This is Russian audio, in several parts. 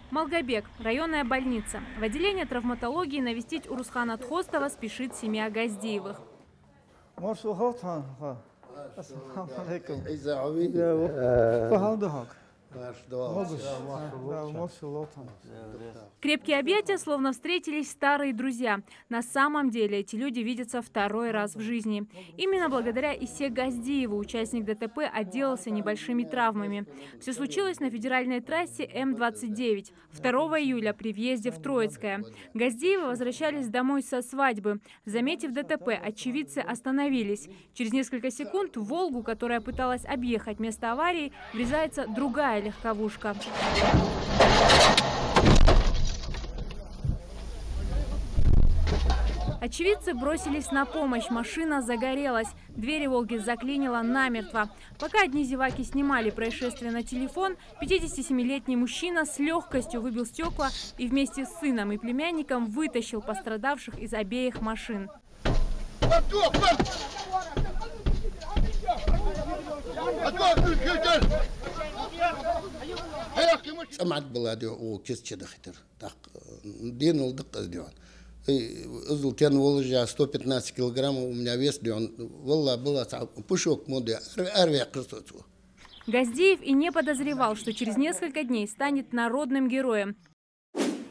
Малгобек, районная больница. В отделение травматологии навестить Урусхана Тхостова спешит семья Газдиевых. Крепкие объятия, словно встретились старые друзья. На самом деле эти люди видятся второй раз в жизни. Именно благодаря Исе Газдиеву участник ДТП отделался небольшими травмами. Все случилось на федеральной трассе М-29 2 июля при въезде в Троицкое. Газдиевы возвращались домой со свадьбы. Заметив ДТП, очевидцы остановились. Через несколько секунд в «Волгу», которая пыталась объехать место аварии, врезается другая легковушка. Очевидцы бросились на помощь. Машина загорелась. Двери «Волги» заклинило намертво. Пока одни зеваки снимали происшествие на телефон, 57-летний мужчина с легкостью выбил стекла и вместе с сыном и племянником вытащил пострадавших из обеих машин. Тен Волжа 115 килограммов, у меня вес, Волла была пушок моды, Газдиев и не подозревал, что через несколько дней станет народным героем.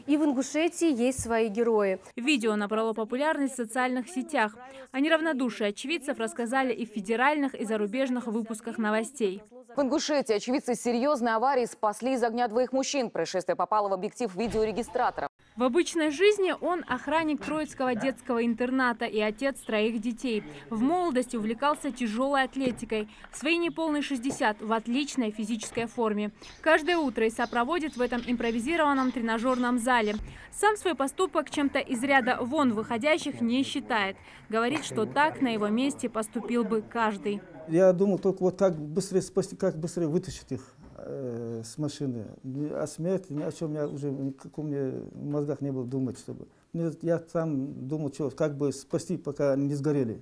И в Ингушетии есть свои герои. Видео набрало популярность в социальных сетях. О неравнодушии очевидцев рассказали и в федеральных, и зарубежных выпусках новостей. В Ингушетии очевидцы серьезной аварии спасли из огня двоих мужчин. Происшествие попало в объектив видеорегистратора. В обычной жизни он охранник Троицкого детского интерната и отец 3 детей. В молодости увлекался тяжелой атлетикой. В свои неполные 60 в отличной физической форме. Каждое утро Иса проводит в этом импровизированном тренажерном зале. Сам свой поступок чем-то из ряда вон выходящих не считает. Говорит, что так на его месте поступил бы каждый. Я думал только вот как быстрее спасти, как быстрее вытащить их с машины. О смерти, ни о чем я уже как у меня в мозгах не было думать, чтобы. Я сам думал, что, как бы спасти, пока они не сгорели.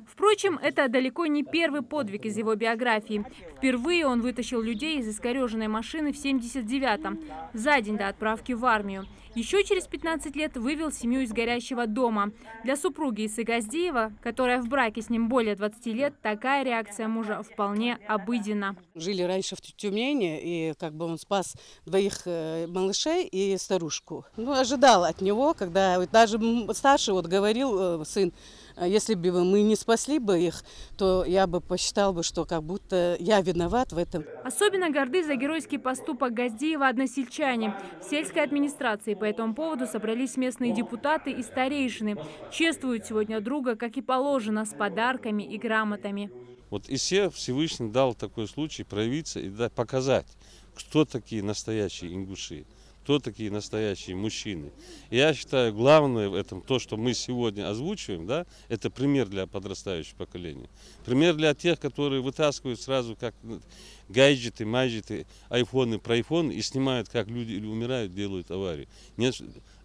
Впрочем, это далеко не первый подвиг из его биографии. Впервые он вытащил людей из искореженной машины в 79-м, за день до отправки в армию. Еще через 15 лет вывел семью из горящего дома. Для супруги Исы Газдиева, которая в браке с ним более 20 лет, такая реакция мужа вполне обыденна. Жили раньше в Тюмени, и как бы он спас 2 малышей и старушку. Ну, ожидал от него, когда даже старший говорил сын, если бы мы не спасли бы их, то я бы посчитал бы, что как будто я виноват в этом. Особенно горды за геройский поступок Газдиева односельчане. В сельской администрации по этому поводу собрались местные депутаты и старейшины. Чествуют сегодня друга, как и положено, с подарками и грамотами. Вот Исе Всевышний дал такой случай проявиться и показать, кто такие настоящие ингуши. Кто такие настоящие мужчины. Я считаю, главное в этом, то, что мы сегодня озвучиваем, да, это пример для подрастающего поколения. Пример для тех, которые вытаскивают сразу как гаджеты, маджеты, айфоны, прайфоны и снимают, как люди умирают, делают аварии. Нет,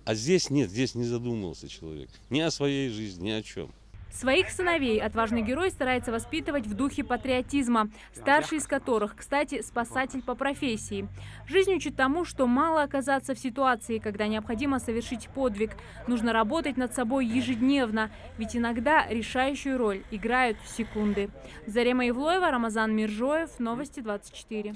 а здесь нет, здесь не задумывался человек. Ни о своей жизни, ни о чем. Своих сыновей отважный герой старается воспитывать в духе патриотизма, старший из которых, кстати, спасатель по профессии. Жизнь учит тому, что мало оказаться в ситуации, когда необходимо совершить подвиг. Нужно работать над собой ежедневно, ведь иногда решающую роль играют секунды. Зарема Ивлоева, Рамазан Миржоев, Новости 24.